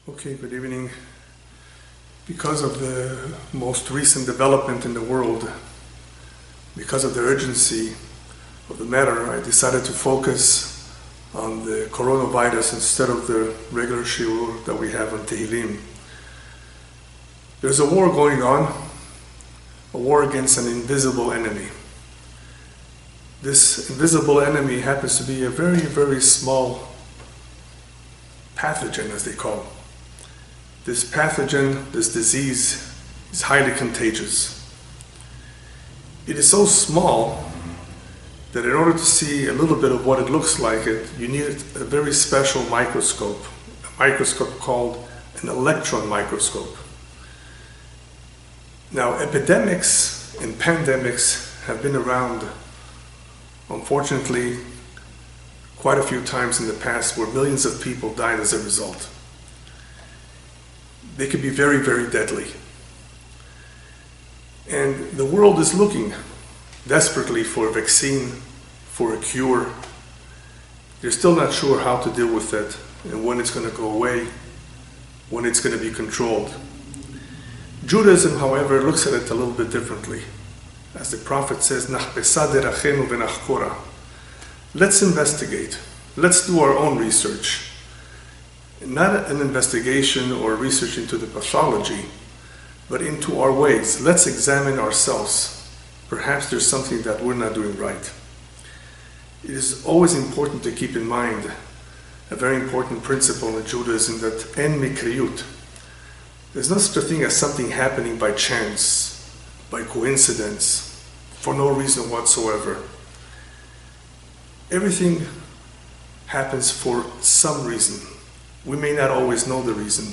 Okay, good evening. Because of the most recent development in the world, because of the urgency of the matter, I decided to focus on the coronavirus instead of the regular shiur that we have on Tehillim. There's a war going on, a war against an invisible enemy. This invisible enemy happens to be a very, very small pathogen, as they call it. This pathogen, this disease, is highly contagious. It is so small that in order to see a little bit of what it looks like, you need a very special microscope, a microscope called an electron microscope. Now, epidemics and pandemics have been around, unfortunately, quite a few times in the past where millions of people died as a result. They can be very, very deadly. And the world is looking desperately for a vaccine, for a cure. They're still not sure how to deal with it and when it's going to go away, when it's going to be controlled. Judaism, however, looks at it a little bit differently. As the prophet says, let's investigate. Let's do our own research. Not an investigation or research into the pathology, but into our ways. Let's examine ourselves. Perhaps there's something that we're not doing right. It is always important to keep in mind a very important principle in Judaism, that en mikriyut. There's no such a thing as something happening by chance, by coincidence, for no reason whatsoever. Everything happens for some reason. We may not always know the reason,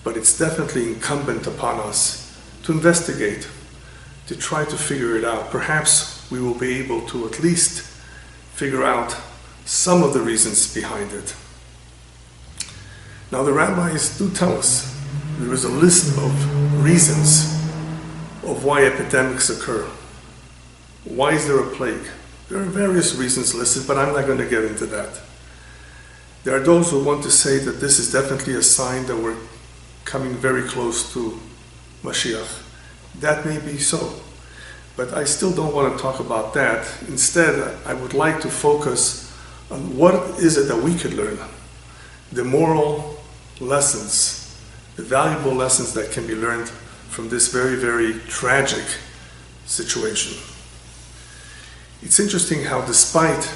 but it's definitely incumbent upon us to investigate, to try to figure it out. Perhaps we will be able to at least figure out some of the reasons behind it. Now, the rabbis do tell us there is a list of reasons of why epidemics occur. Why is there a plague? There are various reasons listed, but I'm not going to get into that. There are those who want to say that this is definitely a sign that we're coming very close to Mashiach. That may be so, but I still don't want to talk about that. Instead, I would like to focus on what is it that we could learn, the moral lessons, the valuable lessons that can be learned from this very, very tragic situation. It's interesting how, despite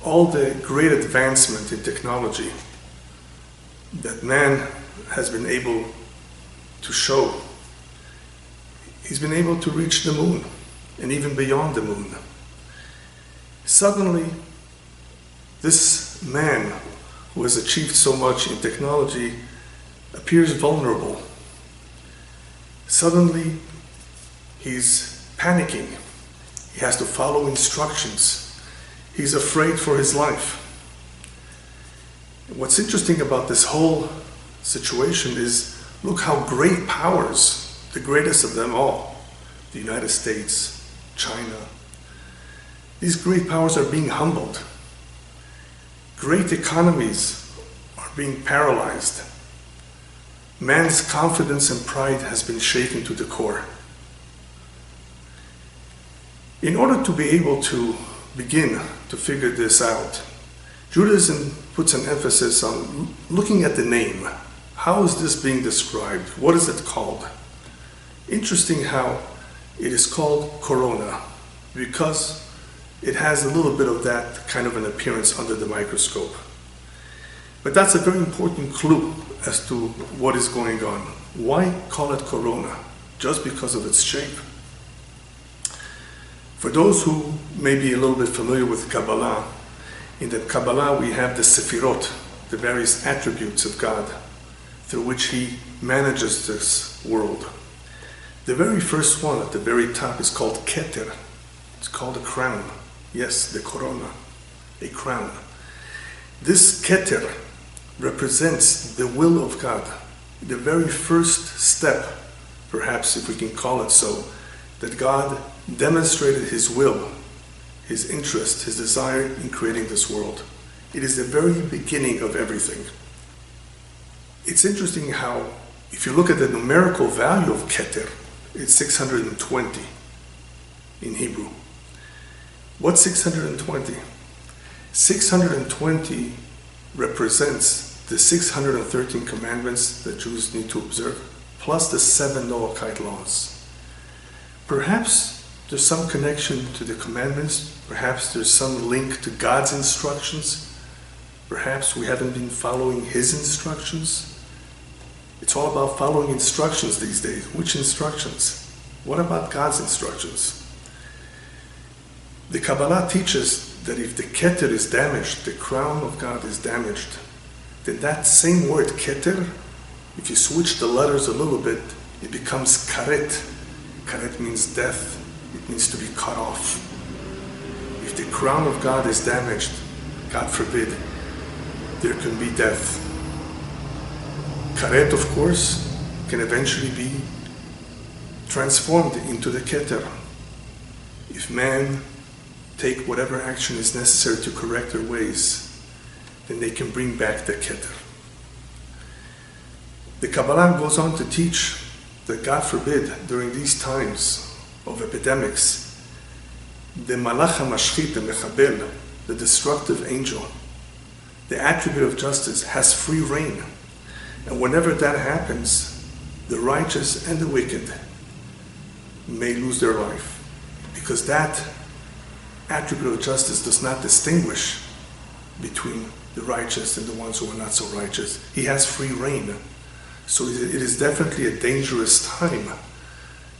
all the great advancement in technology that man has been able to show, he's been able to reach the moon and even beyond the moon. Suddenly, this man who has achieved so much in technology appears vulnerable. Suddenly, he's panicking. He has to follow instructions. He's afraid for his life. What's interesting about this whole situation is, look how great powers, the greatest of them all, the United States, China, these great powers are being humbled. Great economies are being paralyzed. Man's confidence and pride has been shaken to the core. In order to be able to begin to figure this out, Judaism puts an emphasis on looking at the name. How is this being described? What is it called? Interesting how it is called corona, because it has a little bit of that kind of an appearance under the microscope. But that's a very important clue as to what is going on. Why call it corona? Just because of its shape? For those who may be a little bit familiar with Kabbalah, in the Kabbalah we have the Sefirot, the various attributes of God through which He manages this world. The very first one at the very top is called Keter. It's called a crown. Yes, the corona, a crown. This Keter represents the will of God, the very first step, perhaps if we can call it so, that God demonstrated His will, His interest, His desire in creating this world. It is the very beginning of everything. It's interesting how, if you look at the numerical value of Keter, it's 620 in Hebrew. What's 620? 620 represents the 613 commandments that Jews need to observe, plus the 7 Noahide laws. Perhaps there's some connection to the commandments, perhaps there's some link to God's instructions, perhaps we haven't been following His instructions. It's all about following instructions these days. Which instructions? What about God's instructions? The Kabbalah teaches that if the Keter is damaged, the crown of God is damaged, then that same word Keter, if you switch the letters a little bit, it becomes Karet. Karet means death. It means to be cut off. If the crown of God is damaged, God forbid, there can be death. Karet, of course, can eventually be transformed into the Keter. If man take whatever action is necessary to correct their ways, then they can bring back the Keter. The Kabbalah goes on to teach that, God forbid, during these times of epidemics, the Malach HaMashchit, the Mechabel, the destructive angel, the attribute of justice, has free reign. And whenever that happens, the righteous and the wicked may lose their life, because that attribute of justice does not distinguish between the righteous and the ones who are not so righteous. He has free reign. So it is definitely a dangerous time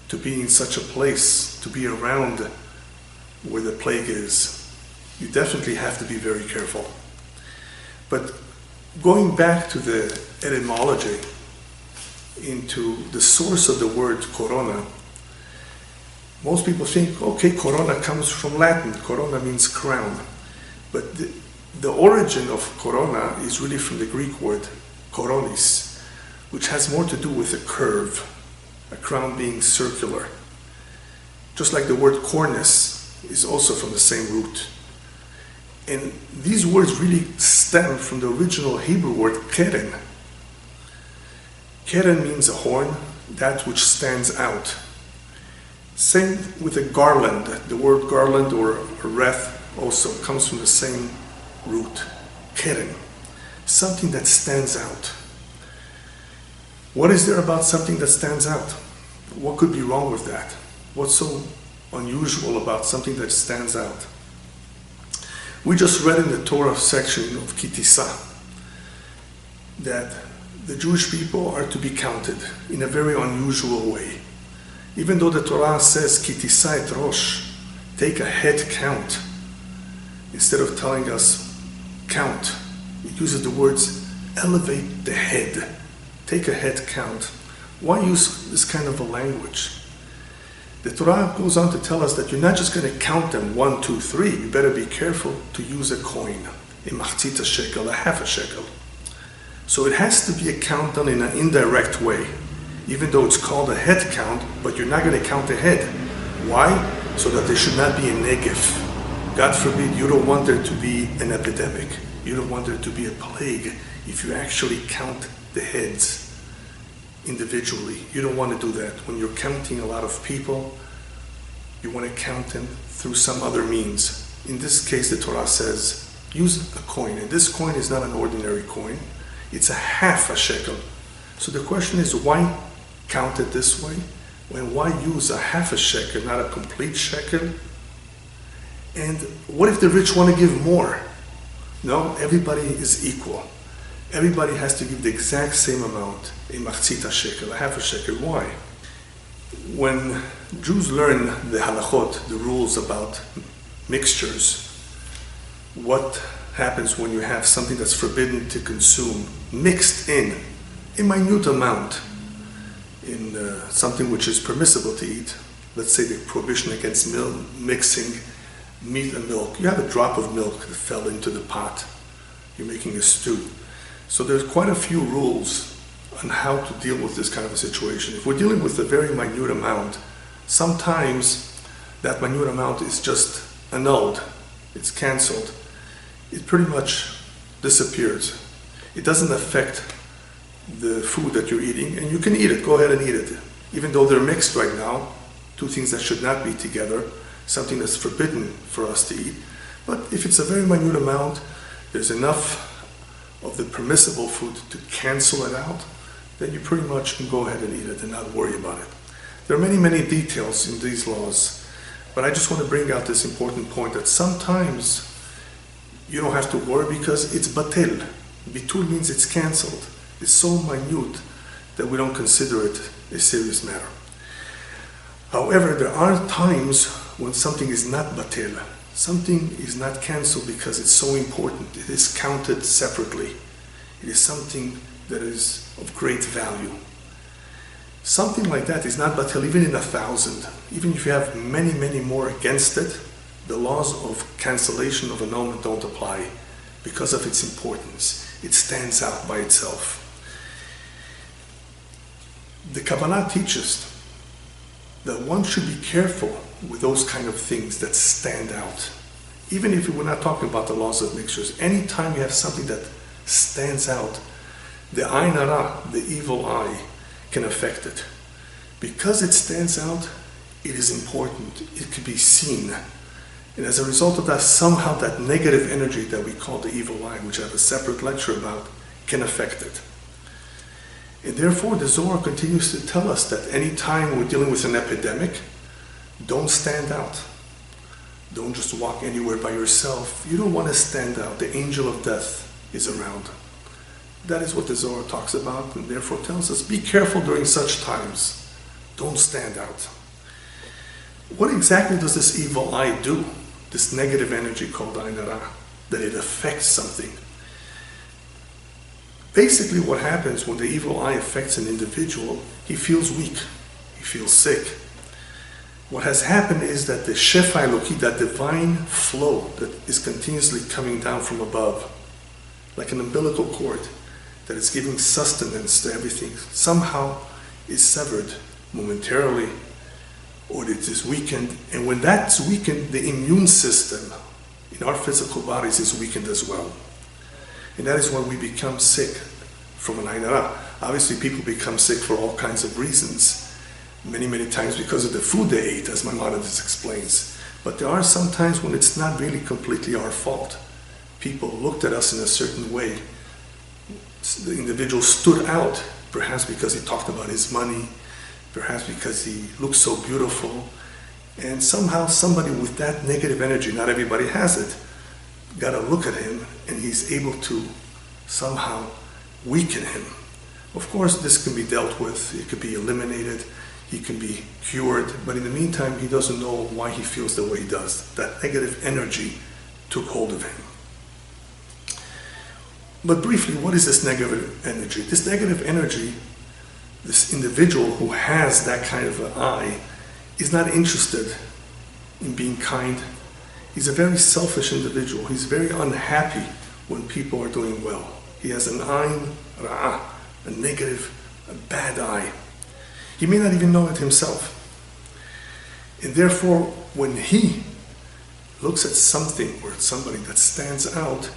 to be in such a place, to be around where the plague is. You definitely have to be very careful. But going back to the etymology, into the source of the word corona, most people think, okay, corona comes from Latin. Corona means crown. But the origin of corona is really from the Greek word koronis, which has more to do with a curve, a crown being circular. Just like the word cornice is also from the same root. And these words really stem from the original Hebrew word keren. Keren means a horn, that which stands out. Same with a garland. The word garland or a wreath also comes from the same root, keren. Something that stands out. What is there about something that stands out? What could be wrong with that? What's so unusual about something that stands out? We just read in the Torah section of Kitisa that the Jewish people are to be counted in a very unusual way. Even though the Torah says Kitisa et Rosh, take a head count, instead of telling us count, it uses the words elevate the head, take a head count. Why use this kind of a language? The Torah goes on to tell us that you're not just going to count them 1, 2, 3. You better be careful to use a coin, a machzita shekel, a half a shekel. So it has to be a count done in an indirect way, even though it's called a head count, but you're not going to count the head. Why? So that there should not be a negif. God forbid, you don't want there to be an epidemic. You don't want there to be a plague if you actually count the heads individually. You don't want to do that. When you're counting a lot of people, you want to count them through some other means. In this case, the Torah says, use a coin. And this coin is not an ordinary coin. It's a half a shekel. So the question is, why count it this way? When why use a half a shekel, not a complete shekel? And what if the rich want to give more? No, everybody is equal. Everybody has to give the exact same amount, a machzita shekel, a half a shekel. Why? When Jews learn the halachot, the rules about mixtures, what happens when you have something that's forbidden to consume mixed in a minute amount in something which is permissible to eat? Let's say the prohibition against mixing meat and milk. You have a drop of milk that fell into the pot. You're making a stew. So there's quite a few rules on how to deal with this kind of a situation. If we're dealing with a very minute amount, sometimes that minute amount is just annulled. It's canceled. It pretty much disappears. It doesn't affect the food that you're eating, and you can eat it. Go ahead and eat it. Even though they're mixed right now, two things that should not be together, something that's forbidden for us to eat. But if it's a very minute amount, there's enough of the permissible food to cancel it out, then you pretty much can go ahead and eat it and not worry about it. There are many, many details in these laws, but I just want to bring out this important point that sometimes you don't have to worry because it's batel. Bitul means it's canceled. It's so minute that we don't consider it a serious matter. However, there are times when something is not batel. Something is not canceled because it's so important. It is counted separately. It is something that is of great value. Something like that is not batel even in 1,000. Even if you have many, many more against it, the laws of cancellation of annulment don't apply because of its importance. It stands out by itself. The Kabbalah teaches that one should be careful with those kind of things that stand out. Even if we're not talking about the laws of mixtures, anytime you have something that stands out, the ayn hara, the evil eye, can affect it. Because it stands out, it is important. It can be seen. And as a result of that, somehow that negative energy that we call the evil eye, which I have a separate lecture about, can affect it. And therefore, the Zohar continues to tell us that any time we're dealing with an epidemic, don't stand out. Don't just walk anywhere by yourself. You don't want to stand out. The angel of death is around. That is what the Zohar talks about, and therefore tells us, be careful during such times. Don't stand out. What exactly does this evil eye do? This negative energy called ayn hara, that it affects something. Basically what happens when the evil eye affects an individual, he feels weak, he feels sick. What has happened is that the Shefa Eloki, that divine flow that is continuously coming down from above, like an umbilical cord that is giving sustenance to everything, somehow is severed momentarily, or it is weakened. And when that's weakened, the immune system in our physical bodies is weakened as well. And that is when we become sick from an ayn hara. Obviously, people become sick for all kinds of reasons. Many, many times because of the food they ate, as Maimonides explains. But there are some times when it's not really completely our fault. People looked at us in a certain way. The individual stood out, perhaps because he talked about his money, perhaps because he looked so beautiful. And somehow somebody with that negative energy, not everybody has it, got a look at him and he's able to somehow weaken him. Of course, this can be dealt with, it could be eliminated, he can be cured, but in the meantime, he doesn't know why he feels the way he does. That negative energy took hold of him. But briefly, what is this negative energy? This negative energy, this individual who has that kind of an eye, is not interested in being kind. He's a very selfish individual. He's very unhappy when people are doing well. He has an ayn ra'ah, a negative, a bad eye. He may not even know it himself. And therefore, when he looks at something or somebody that stands out,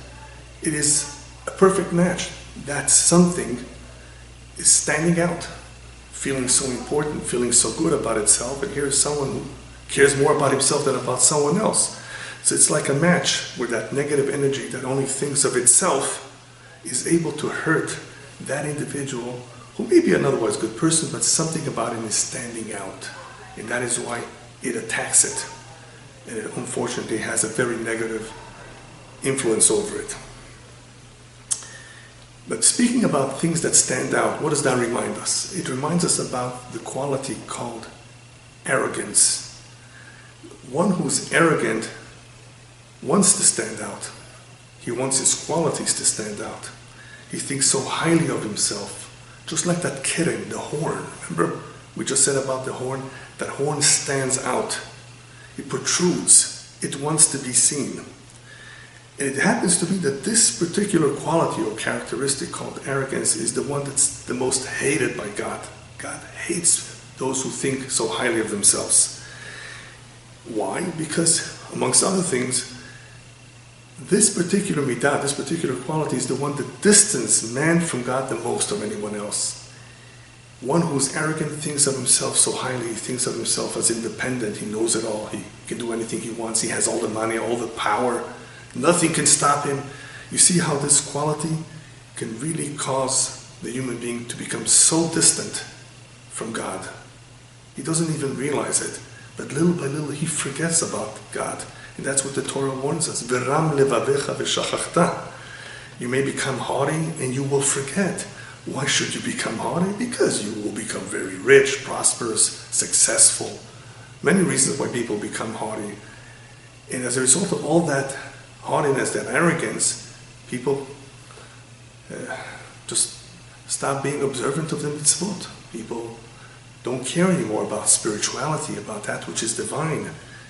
it is a perfect match. That something is standing out, feeling so important, feeling so good about itself, and here's someone who cares more about himself than about someone else. So it's like a match where that negative energy that only thinks of itself is able to hurt that individual who may be an otherwise good person, but something about him is standing out. And that is why it attacks it. And it unfortunately has a very negative influence over it. But speaking about things that stand out, what does that remind us? It reminds us about the quality called arrogance. One who's arrogant wants to stand out. He wants his qualities to stand out. He thinks so highly of himself. Just like that keren, the horn. Remember, we just said about the horn? That horn stands out. It protrudes. It wants to be seen. And it happens to be that this particular quality or characteristic called arrogance is the one that's the most hated by God. God hates those who think so highly of themselves. Why? Because, amongst other things, This particular midah, this particular quality is the one that distances man from God the most of anyone else. One who's arrogant thinks of himself so highly, he thinks of himself as independent, he knows it all, he can do anything he wants, he has all the money, all the power, nothing can stop him. You see how this quality can really cause the human being to become so distant from God. He doesn't even realize it, but little by little he forgets about God. And that's what the Torah warns us. V'ram levavecha v'shachachta. You may become haughty and you will forget. Why should you become haughty? Because you will become very rich, prosperous, successful. Many reasons why people become haughty. And as a result of all that haughtiness, that arrogance, people just stop being observant of the mitzvot. People don't care anymore about spirituality, about that which is divine.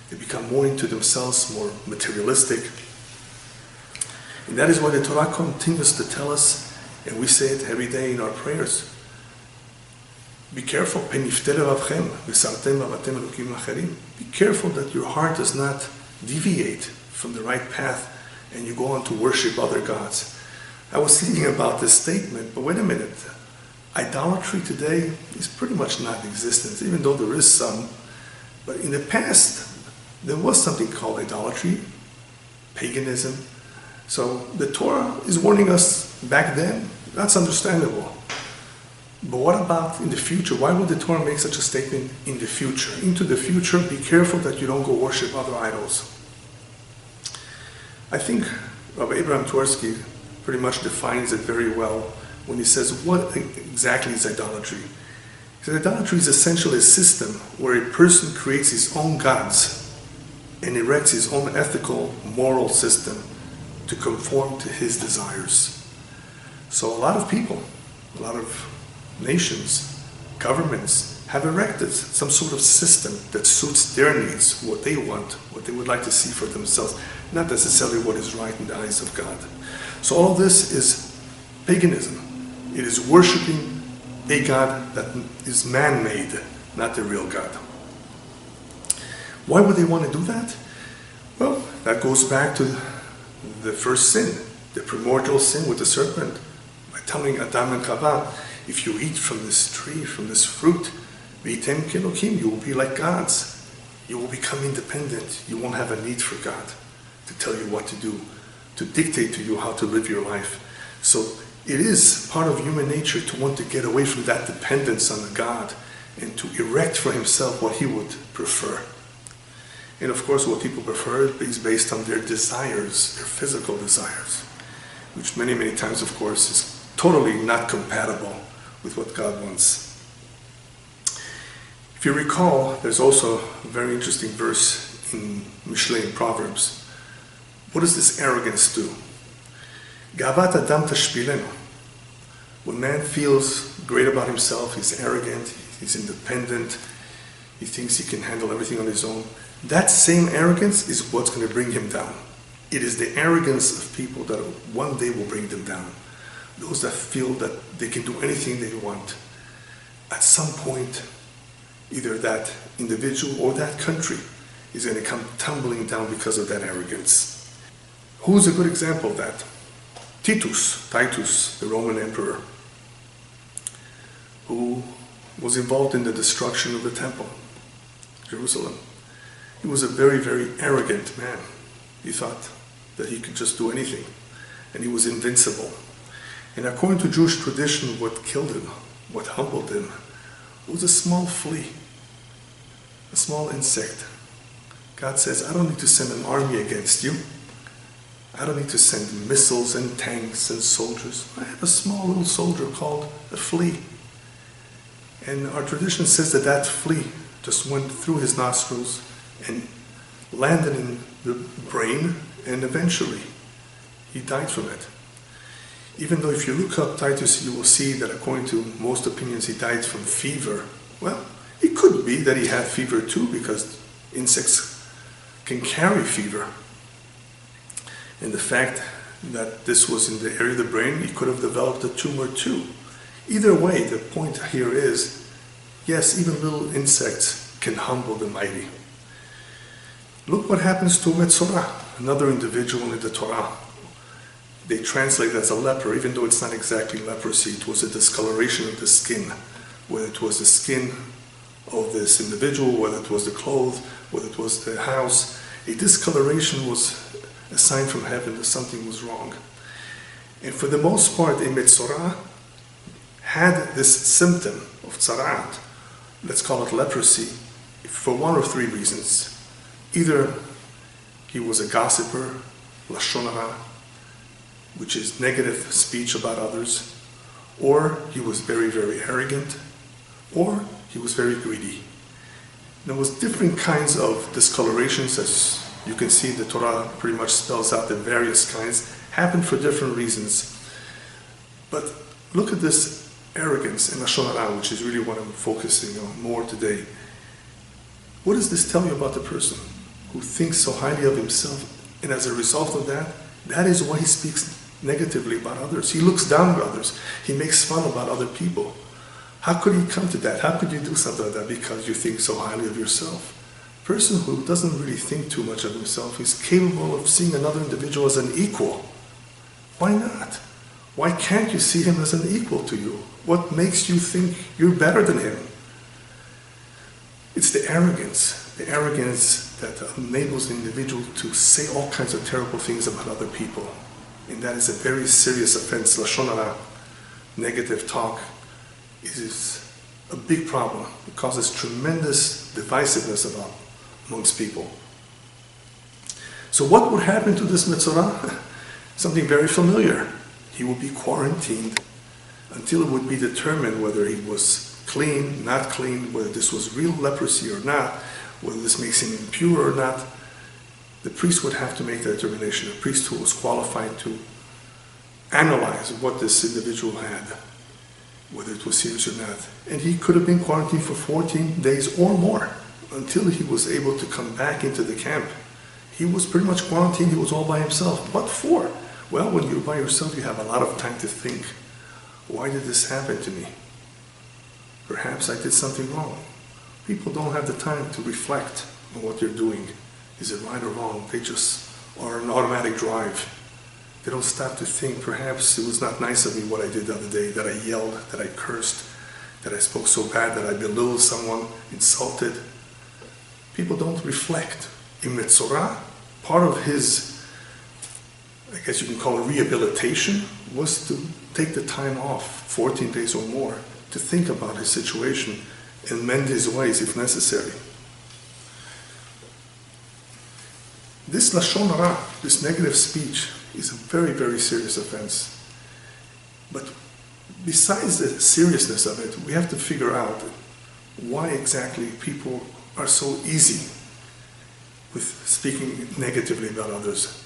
They become more into themselves, more materialistic. And that is why the Torah continues to tell us, and we say it every day in our prayers, be careful. Be careful that your heart does not deviate from the right path and you go on to worship other gods. I was thinking about this statement, but wait a minute. Idolatry today is pretty much non-existent, even though there is some. But in the past, there was something called idolatry, paganism. So the Torah is warning us back then. That's understandable. But what about in the future? Why would the Torah make such a statement in the future? Into the future, be careful that you don't go worship other idols. I think Rabbi Abraham Twersky pretty much defines it very well when he says, what exactly is idolatry? He says, idolatry is essentially a system where a person creates his own gods and erects his own ethical, moral system to conform to his desires. So a lot of people, a lot of nations, governments have erected some sort of system that suits their needs, what they want, what they would like to see for themselves, not necessarily what is right in the eyes of God. So all this is paganism. It is worshiping a God that is man-made, not the real God. Why would they want to do that? Well, that goes back to the first sin, the primordial sin with the serpent, by telling Adam and Chava, if you eat from this tree, from this fruit, v'yitem kelokim, you will be like gods. You will become independent. You won't have a need for God to tell you what to do, to dictate to you how to live your life. So it is part of human nature to want to get away from that dependence on the God and to erect for himself what he would prefer. And of course what people prefer is based on their desires, their physical desires, which many, many times of course is totally not compatible with what God wants. If you recall, there's also a very interesting verse in Mishlei, in Proverbs. What does this arrogance do? Gavat Adam tashpilenu. When man feels great about himself, he's arrogant, he's independent, he thinks he can handle everything on his own, that same arrogance is what's going to bring him down. It is the arrogance of people that one day will bring them down. Those that feel that they can do anything they want. At some point, either that individual or that country is going to come tumbling down because of that arrogance. Who's a good example of that? Titus, the Roman emperor, who was involved in the destruction of the temple, Jerusalem. He was a very, very arrogant man. He thought that he could just do anything, and he was invincible. And according to Jewish tradition, what killed him, what humbled him, was a small flea, a small insect. God says, I don't need to send an army against you. I don't need to send missiles and tanks and soldiers. I have a small little soldier called a flea. And our tradition says that that flea just went through his nostrils and landed in the brain, and eventually he died from it. Even though if you look up Titus, you will see that according to most opinions he died from fever. Well, it could be that he had fever too, because insects can carry fever. And the fact that this was in the area of the brain, he could have developed a tumor too. Either way, the point here is, yes, even little insects can humble the mighty. Look what happens to Metzorah. another individual in the Torah. They translate it as a leper, even though it's not exactly leprosy. It was a discoloration of the skin, whether it was the skin of this individual, whether it was the clothes, whether it was the house. A discoloration was a sign from heaven that something was wrong. And for the most part, a Metzorah had this symptom of tzara'at, let's call it leprosy, for one of three reasons. Either he was a gossiper, lashon hara, which is negative speech about others, or he was very, very arrogant, or he was very greedy. There was different kinds of discolorations, as you can see the Torah pretty much spells out the various kinds, happened for different reasons. But look at this arrogance and lashon hara, which is really what I'm focusing on more today. What does this tell you about the person who thinks so highly of himself, and as a result of that, that is why he speaks negatively about others. He looks down on others. He makes fun about other people. How could he come to that? How could you do something like that because you think so highly of yourself? A person who doesn't really think too much of himself is capable of seeing another individual as an equal. Why not? Why can't you see him as an equal to you? What makes you think you're better than him? It's the arrogance that enables the individual to say all kinds of terrible things about other people. And that is a very serious offense. Lashon hara, negative talk, is a big problem. It causes tremendous divisiveness amongst people. So what would happen to this Metzorah? Something very familiar. He would be quarantined until it would be determined whether he was clean, not clean, whether this was real leprosy or not, whether this makes him impure or not. The priest would have to make that determination. A priest who was qualified to analyze what this individual had, whether it was serious or not. And he could have been quarantined for 14 days or more until he was able to come back into the camp. He was pretty much quarantined. He was all by himself. What for? Well, when you're by yourself, you have a lot of time to think. Why did this happen to me? Perhaps I did something wrong. People don't have the time to reflect on what they're doing. Is it right or wrong? They just are an automatic drive. They don't stop to think, perhaps it was not nice of me what I did the other day, that I yelled, that I cursed, that I spoke so bad, that I belittled someone, insulted. People don't reflect. In Metzorah, part of his, I guess you can call it rehabilitation, was to take the time off, 14 days or more, to think about his situation and mend his ways if necessary. This lashon hara, this negative speech, is a very, very serious offense. But besides the seriousness of it, we have to figure out why exactly people are so easy with speaking negatively about others.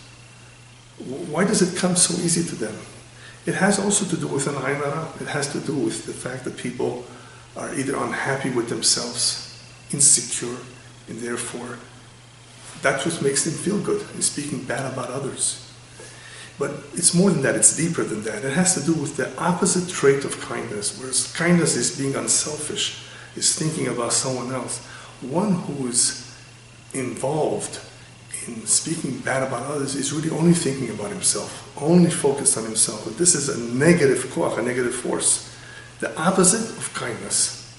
Why does it come so easy to them? It has also to do with an ayin hara. It has to do with the fact that people are either unhappy with themselves, insecure, and therefore that's what makes them feel good, in speaking bad about others. But it's more than that, it's deeper than that. It has to do with the opposite trait of kindness, whereas kindness is being unselfish, is thinking about someone else. One who is involved in speaking bad about others is really only thinking about himself, only focused on himself. But this is a negative koach, a negative force, the opposite of kindness.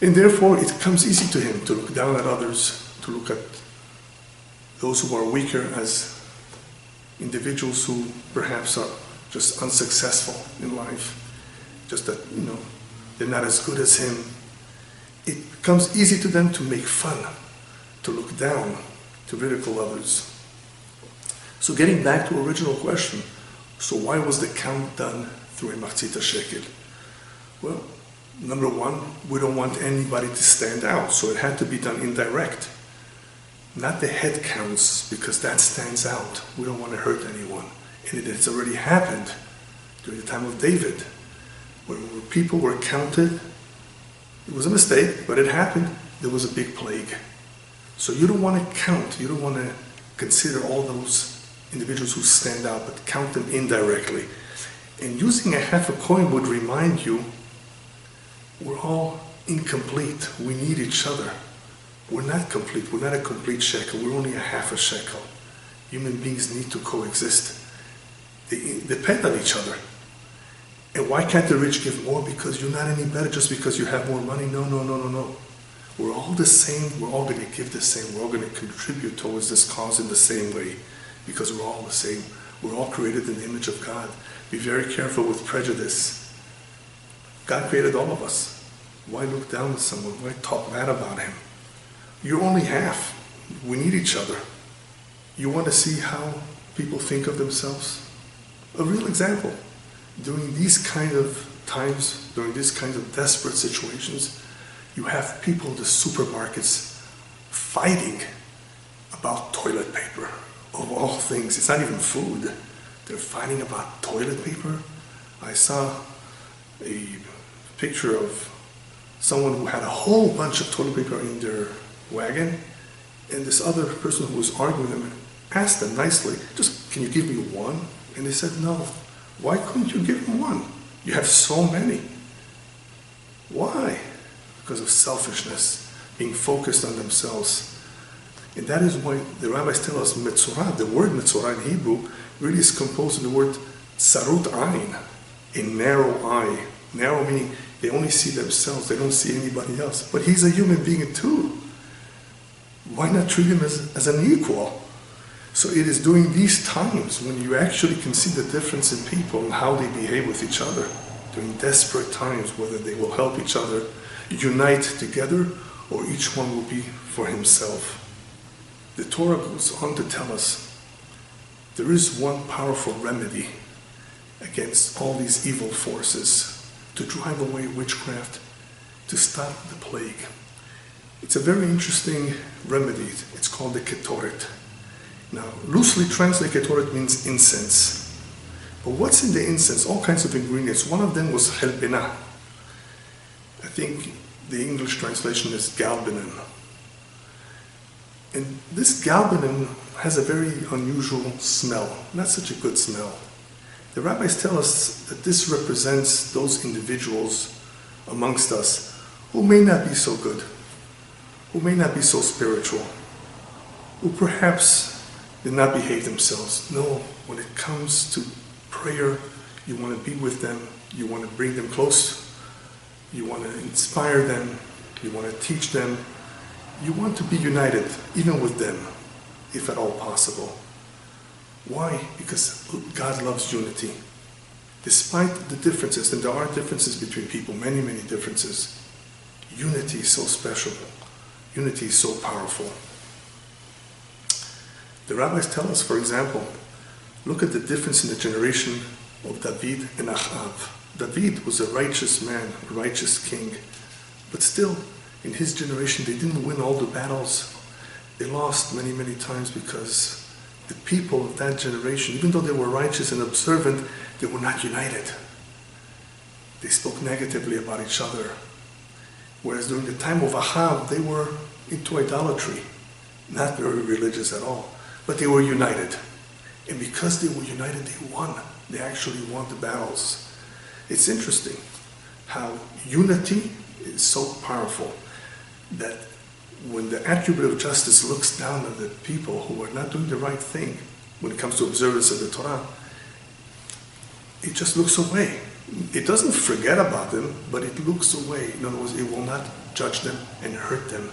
And therefore it comes easy to him to look down at others, to look at those who are weaker as individuals who perhaps are just unsuccessful in life, just that, they're not as good as him. It becomes easy to them to make fun, to look down, to ridicule others. So getting back to the original question, so why was the count done through a machzit shekel? Well, number one, we don't want anybody to stand out, so it had to be done indirect. Not the head counts, because that stands out. We don't want to hurt anyone. And it has already happened during the time of David, when people were counted. It was a mistake, but it happened. There was a big plague. So you don't want to count. You don't want to consider all those individuals who stand out, but count them indirectly. And using a half a coin would remind you, we're all incomplete. We need each other. We're not complete. We're not a complete shekel. We're only a half a shekel. Human beings need to coexist. They depend on each other. And why can't the rich give more? Because you're not any better just because you have more money. No, no, no, no, no. We're all the same. We're all going to give the same. We're all going to contribute towards this cause in the same way because we're all the same. We're all created in the image of God. Be very careful with prejudice. God created all of us. Why look down on someone? Why talk bad about him? You're only half. We need each other. You want to see how people think of themselves? A real example. During these kind of times, during these kinds of desperate situations, you have people in the supermarkets fighting about toilet paper. Of all things, it's not even food. They're fighting about toilet paper. I saw a picture of someone who had a whole bunch of toilet paper in their wagon, and this other person who was arguing with them asked them nicely, just, can you give me one? And they said, no. Why couldn't you give them one? You have so many. Why? Because of selfishness, being focused on themselves. And that is why the rabbis tell us metzorah, the word metzorah in Hebrew, really is composed of the word tsarut ayin, a narrow eye. Narrow meaning they only see themselves, they don't see anybody else. But he's a human being too. Why not treat him as an equal? So it is during these times when you actually can see the difference in people and how they behave with each other. During desperate times, whether they will help each other unite together or each one will be for himself. The Torah goes on to tell us there is one powerful remedy against all these evil forces to drive away witchcraft, to stop the plague. It's a very interesting remedy. It's called the Ketoret. Now, loosely translated, Ketoret means incense. But what's in the incense? All kinds of ingredients. One of them was helbena. I think the English translation is galbanum. And this galbanum has a very unusual smell, not such a good smell. The rabbis tell us that this represents those individuals amongst us who may not be so good, who may not be so spiritual, who perhaps did not behave themselves. No, when it comes to prayer, you want to be with them, you want to bring them close, you want to inspire them, you want to teach them, you want to be united, even with them, if at all possible. Why? Because God loves unity. Despite the differences, and there are differences between people, many, many differences, unity is so special. Unity is so powerful. The rabbis tell us, for example, look at the difference in the generation of David and Achav. David was a righteous man, a righteous king, but still, in his generation, they didn't win all the battles. They lost many, many times because the people of that generation, even though they were righteous and observant, they were not united. They spoke negatively about each other. Whereas during the time of Achav, they were into idolatry, not very religious at all, but they were united. And because they were united, they won. They actually won the battles. It's interesting how unity is so powerful that when the attribute of justice looks down on the people who are not doing the right thing when it comes to observance of the Torah, it just looks away. It doesn't forget about them, but it looks away. In other words, it will not judge them and hurt them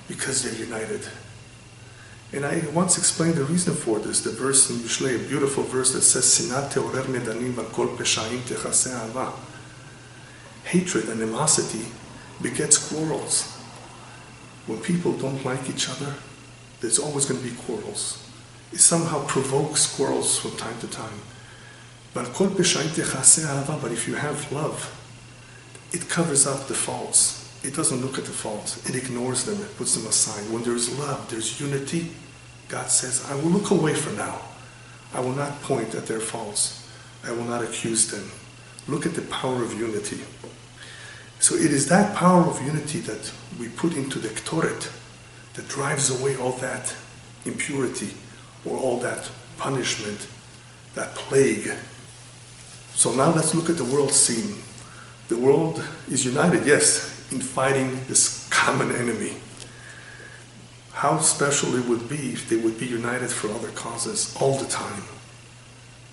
because they're united. And I once explained the reason for this, the verse in Mishlei, a beautiful verse that says, Sinat teorer nedanim v'kol peshaim techaseh ahava. Hatred, animosity begets quarrels. When people don't like each other, there's always going to be quarrels. It somehow provokes quarrels from time to time. But if you have love, it covers up the faults. It doesn't look at the faults. It ignores them. It puts them aside. When there's love, there's unity, God says, I will look away for now. I will not point at their faults. I will not accuse them. Look at the power of unity. So it is that power of unity that we put into the Ketoret that drives away all that impurity or all that punishment, that plague. So now let's look at the world scene. The world is united, yes, in fighting this common enemy. how special it would be if they would be united for other causes all the time.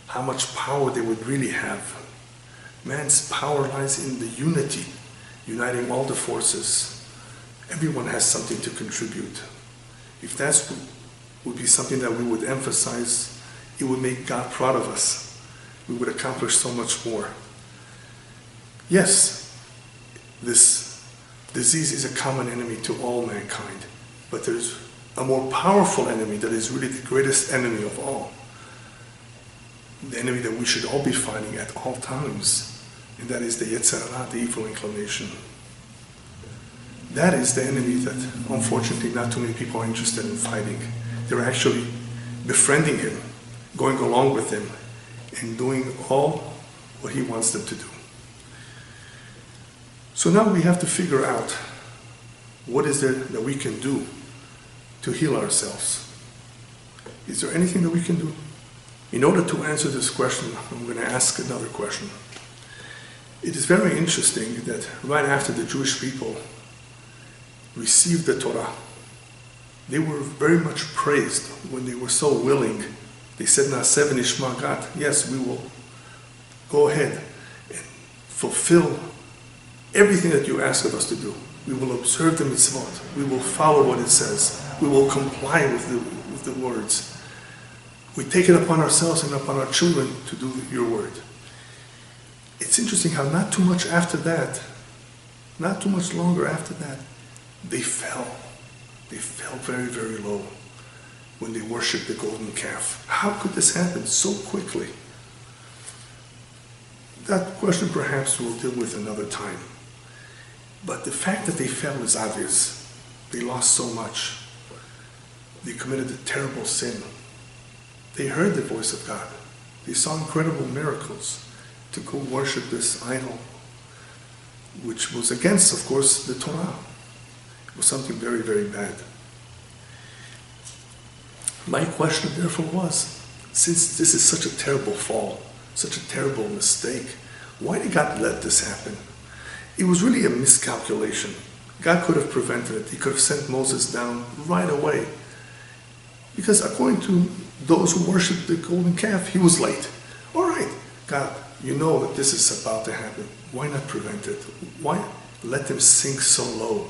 How much power they would really have. Man's power lies in the unity, uniting all the forces. Everyone has something to contribute. If that would be something that we would emphasize, it would make God proud of us. We would accomplish so much more. Yes, this disease is a common enemy to all mankind, but there's a more powerful enemy that is really the greatest enemy of all. The enemy that we should all be fighting at all times, and that is the Yetzer Hara, the evil inclination. That is the enemy that, unfortunately, not too many people are interested in fighting. They're actually befriending him, going along with him, and doing all what he wants them to do. So now we have to figure out what is there that we can do to heal ourselves. Is there anything that we can do? In order to answer this question, I'm going to ask another question. It is very interesting that right after the Jewish people received the Torah, they were very much praised when they were so willing. They said, Na'aseh v'nishma, God, yes, we will go ahead and fulfill everything that you ask of us to do. We will observe the mitzvot. We will follow what it says. We will comply with the words. We take it upon ourselves and upon our children to do your word. It's interesting how not too much after that, not too much longer after that, they fell. They fell very, very low when they worshipped the golden calf. How could this happen so quickly? That question perhaps we'll deal with another time. But the fact that they fell is obvious. They lost so much. They committed a terrible sin. They heard the voice of God. They saw incredible miracles to go worship this idol, which was against, of course, the Torah. It was something very, very bad. My question, therefore, was, since this is such a terrible fall, such a terrible mistake, why did God let this happen? It was really a miscalculation. God could have prevented it. He could have sent Moses down right away. Because according to those who worshiped the golden calf, he was late. All right, God, you know that this is about to happen. Why not prevent it? Why let them sink so low?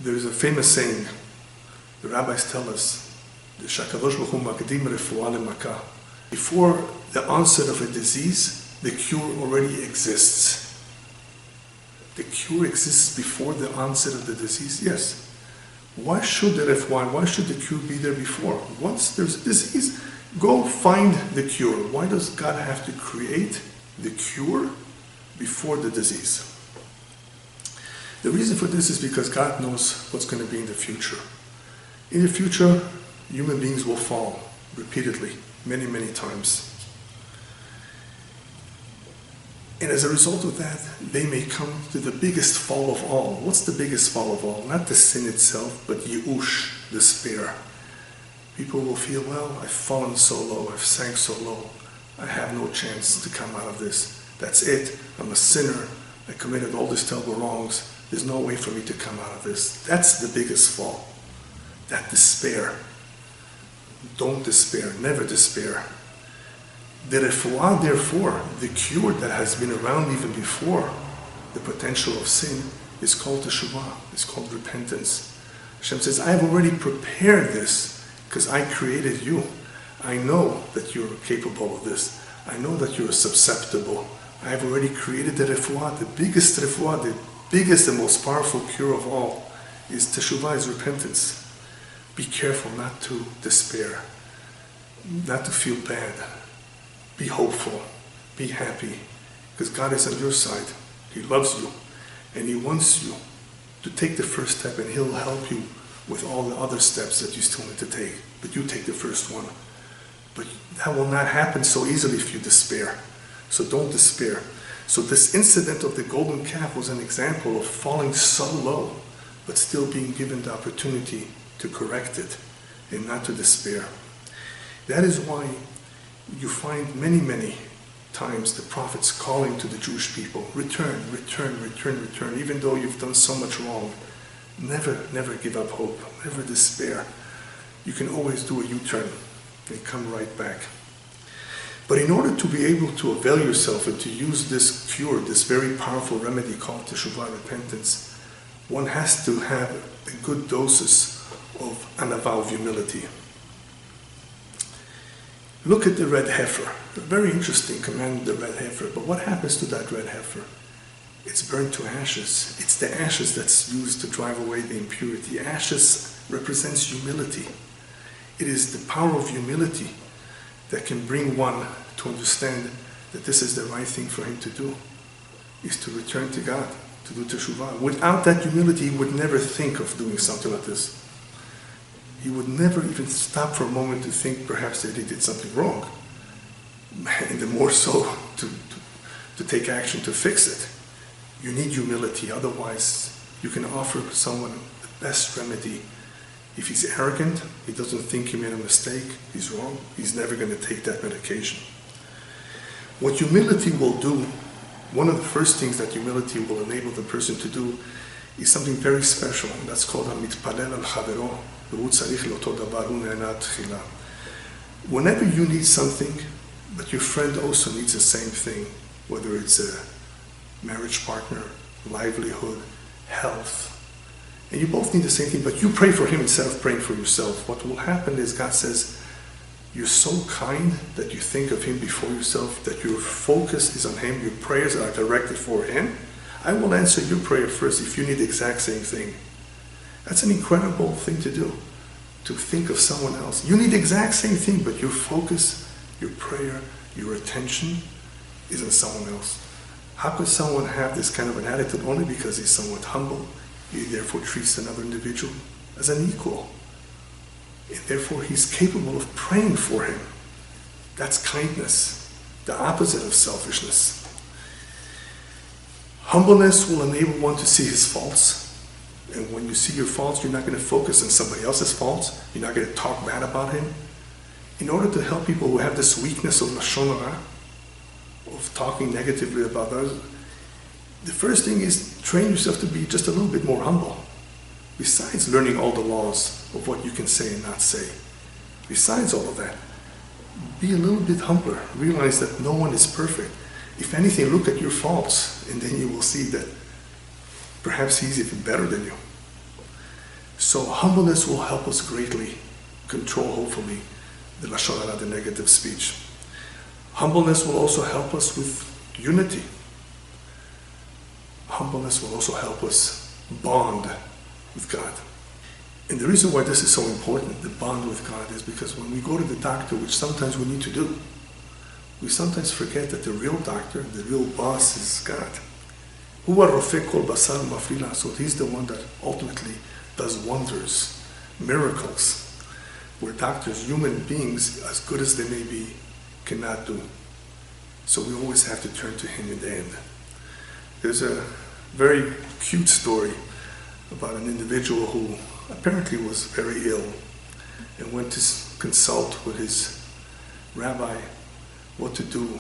There's a famous saying, the rabbis tell us, the Shakadosh Baruch Hu Makdim Refuah Lemakah. Before the onset of a disease, the cure already exists. The cure exists before the onset of the disease? Yes. Why should the refuah, why should the cure be there before? Once there's a disease, go find the cure. Why does God have to create the cure before the disease? The reason for this is because God knows what's going to be in the future. In the future, human beings will fall repeatedly, many, many times. And as a result of that, they may come to the biggest fall of all. What's the biggest fall of all? Not the sin itself, but Yu'ush, despair. People will feel, well, I've fallen so low, I've sank so low, I have no chance to come out of this. That's it, I'm a sinner, I committed all these terrible wrongs, there's no way for me to come out of this. That's the biggest fall. That despair. Don't despair, never despair. The refuah, therefore, the cure that has been around even before the potential of sin, is called teshuvah, it's called repentance. Hashem says, I have already prepared this because I created you. I know that you're capable of this. I know that you're susceptible. I have already created the refuah, the biggest refuah, the biggest and most powerful cure of all is teshuvah, is repentance. Be careful not to despair, not to feel bad. Be hopeful, be happy, because God is on your side. He loves you, and He wants you to take the first step, and He'll help you with all the other steps that you still need to take. But you take the first one. But that will not happen so easily if you despair. So don't despair. So this incident of the golden calf was an example of falling so low, but still being given the opportunity to correct it and not to despair. That is why you find many, many times the prophets calling to the Jewish people, return, return, return, return, even though you've done so much wrong. Never give up hope, never despair. You can always do a U-turn and come right back. But in order to be able to avail yourself and to use this cure, this very powerful remedy called teshuvah, repentance, one has to have a good doses of anava, of humility. Look at the red heifer. A very interesting command, the red heifer. But what happens to that red heifer? It's burned to ashes. It's the ashes that's used to drive away the impurity. Ashes represents humility. It is the power of humility that can bring one to understand that this is the right thing for him to do, is to return to God, to do teshuvah. Without that humility, he would never think of doing something like this. He would never even stop for a moment to think perhaps that he did something wrong, and the more so to take action to fix it. You need humility, otherwise you can offer someone the best remedy. If he's arrogant, he doesn't think he made a mistake, he's wrong, he's never going to take that medication. What humility will do, one of the first things that humility will enable the person to do is something very special, and that's called HaMitpalel al Chavero. Whenever you need something, but your friend also needs the same thing, whether it's a marriage partner, livelihood, health, and you both need the same thing, but you pray for him instead of praying for yourself. What will happen is God says, you're so kind that you think of him before yourself, that your focus is on him, your prayers are directed for him. I will answer your prayer first if you need the exact same thing. That's an incredible thing to do, to think of someone else. You need the exact same thing, but your focus, your prayer, your attention is on someone else. How could someone have this kind of an attitude? Only because he's somewhat humble. He therefore treats another individual as an equal. And therefore he's capable of praying for him. That's kindness, the opposite of selfishness. Humbleness will enable one to see his faults. And when you see your faults, you're not going to focus on somebody else's faults. You're not going to talk bad about him. In order to help people who have this weakness of lashon hara, of talking negatively about others, the first thing is train yourself to be just a little bit more humble. Besides learning all the laws of what you can say and not say, besides all of that, be a little bit humbler. Realize that no one is perfect. If anything, look at your faults, and then you will see that perhaps he's even better than you. So humbleness will help us greatly control, hopefully, the lashon hara, the negative speech. Humbleness will also help us with unity. Humbleness will also help us bond with God. And the reason why this is so important, the bond with God, is because when we go to the doctor, which sometimes we need to do, we sometimes forget that the real doctor, the real boss is God. So he's the one that ultimately does wonders, miracles, where doctors, human beings, as good as they may be, cannot do. So we always have to turn to him in the end. There's a very cute story about an individual who apparently was very ill and went to consult with his rabbi what to do.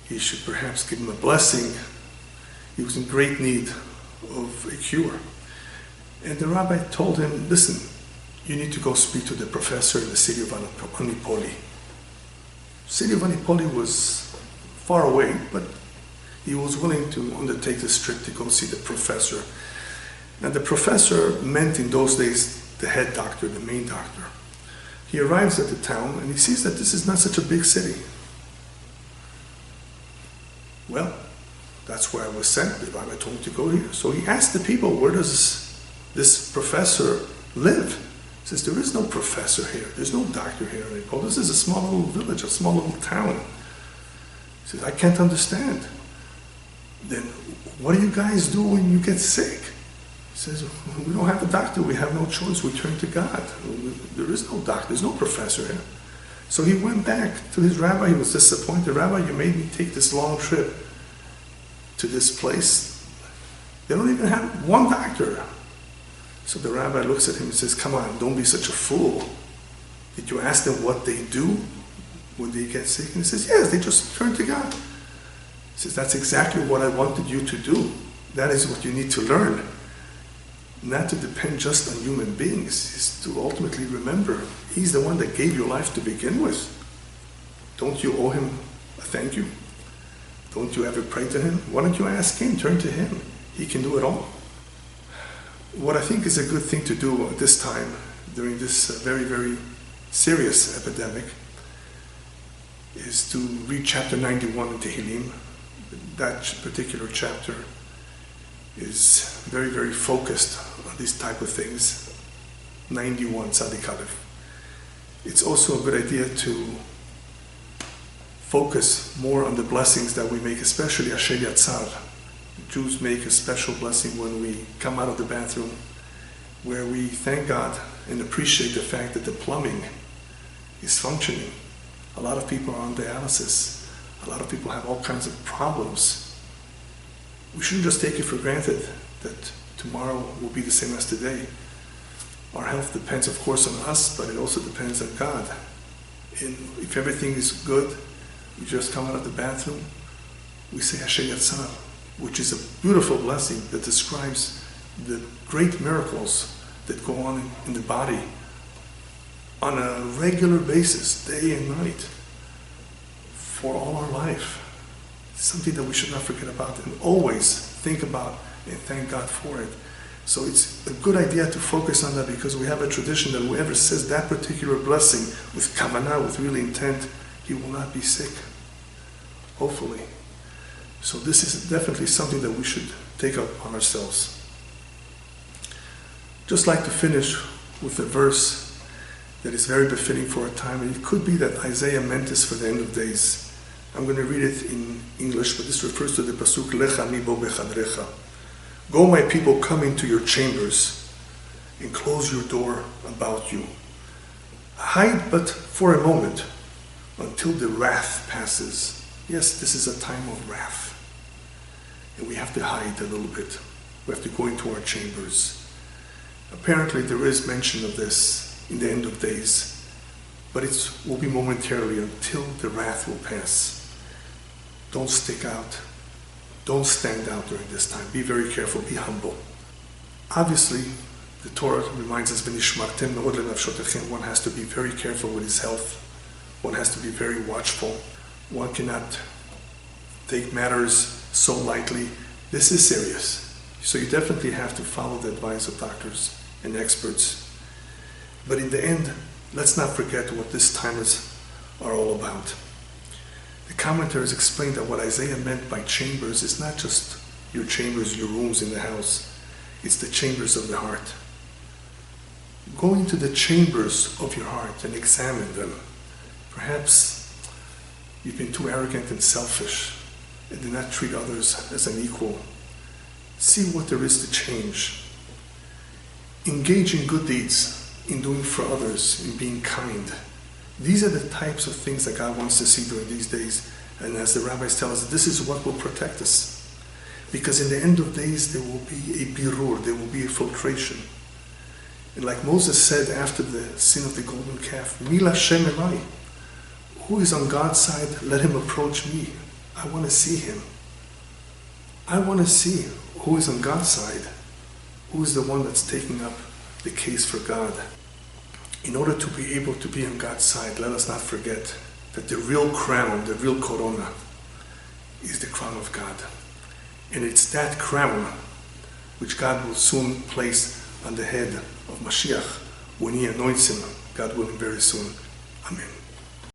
He should perhaps give him a blessing. He was in great need of a cure. And the rabbi told him, listen, you need to go speak to the professor in the city of Anipoli. The city of Anipoli was far away, but he was willing to undertake this trip to go see the professor. And the professor meant in those days the head doctor, the main doctor. He arrives at the town and he sees that this is not such a big city. Well, that's where I was sent. The rabbi told me to go here. So he asked the people, where does this professor live? He says, there is no professor here. There's no doctor here. This is a small little village, a small little town. He says, I can't understand. Then what do you guys do when you get sick? He says, we don't have a doctor. We have no choice. We turn to God. There is no doctor. There's no professor here. So he went back to his rabbi. He was disappointed. Rabbi, you made me take this long trip to this place. They don't even have one doctor. So the rabbi looks at him and says, come on, don't be such a fool. Did you ask them what they do when they get sick? And he says, yes, they just turn to God. He says, that's exactly what I wanted you to do. That is what you need to learn. not to depend just on human beings, is to ultimately remember He's the one that gave you life to begin with. Don't you owe Him a thank you? Don't you ever pray to Him? Why don't you ask Him, turn to Him? He can do it all. What I think is a good thing to do at this time, during this very, very serious epidemic, is to read chapter 91 in Tehillim. That particular chapter is very, very focused on these type of things. 91, Tzadik Aleph. It's also a good idea to focus more on the blessings that we make, especially Asher Yatzar. Jews make a special blessing when we come out of the bathroom, where we thank God and appreciate the fact that the plumbing is functioning. A lot of people are on dialysis. A lot of people have all kinds of problems. We shouldn't just take it for granted that tomorrow will be the same as today. Our health depends, of course, on us, but it also depends on God. And if everything is good, we just come out of the bathroom, we say Asher Yatzar, which is a beautiful blessing that describes the great miracles that go on in the body on a regular basis, day and night, for all our life. It's something that we should not forget about and always think about and thank God for it. So it's a good idea to focus on that, because we have a tradition that whoever says that particular blessing with kavanah, with real intent, he will not be sick, hopefully. So this is definitely something that we should take up on ourselves. Just like to finish with a verse that is very befitting for our time, and it could be that Isaiah meant this for the end of days. I'm going to read it in English, but this refers to the pasuk, Lecha mi bo bechadrecha. Go, my people, come into your chambers and close your door about you. Hide but for a moment until the wrath passes. Yes, this is a time of wrath. And we have to hide a little bit. We have to go into our chambers. Apparently there is mention of this in the end of days, but it will be momentarily until the wrath will pass. Don't stick out. Don't stand out during this time. Be very careful. Be humble. Obviously, the Torah reminds us, "V'nishmartem me'od lenafshotechem." One has to be very careful with his health. One has to be very watchful. One cannot take matters so lightly. This is serious. So you definitely have to follow the advice of doctors and experts. But in the end, let's not forget what these times are all about. The commentaries explain that what Isaiah meant by chambers is not just your chambers, your rooms in the house. It's the chambers of the heart. Go into the chambers of your heart and examine them. Perhaps you've been too arrogant and selfish and did not treat others as an equal. See what there is to change. Engage in good deeds, in doing for others, in being kind. These are the types of things that God wants to see during these days. And as the rabbis tell us, this is what will protect us. Because in the end of days, there will be a birur, there will be a filtration. And like Moses said after the sin of the golden calf, Mila Shem Elai, who is on God's side, let him approach me. I want to see him. I want to see who is on God's side, who is the one that's taking up the case for God. In order to be able to be on God's side, let us not forget that the real crown, the real corona, is the crown of God. And it's that crown which God will soon place on the head of Mashiach when He anoints him, God willing, very soon. Amen.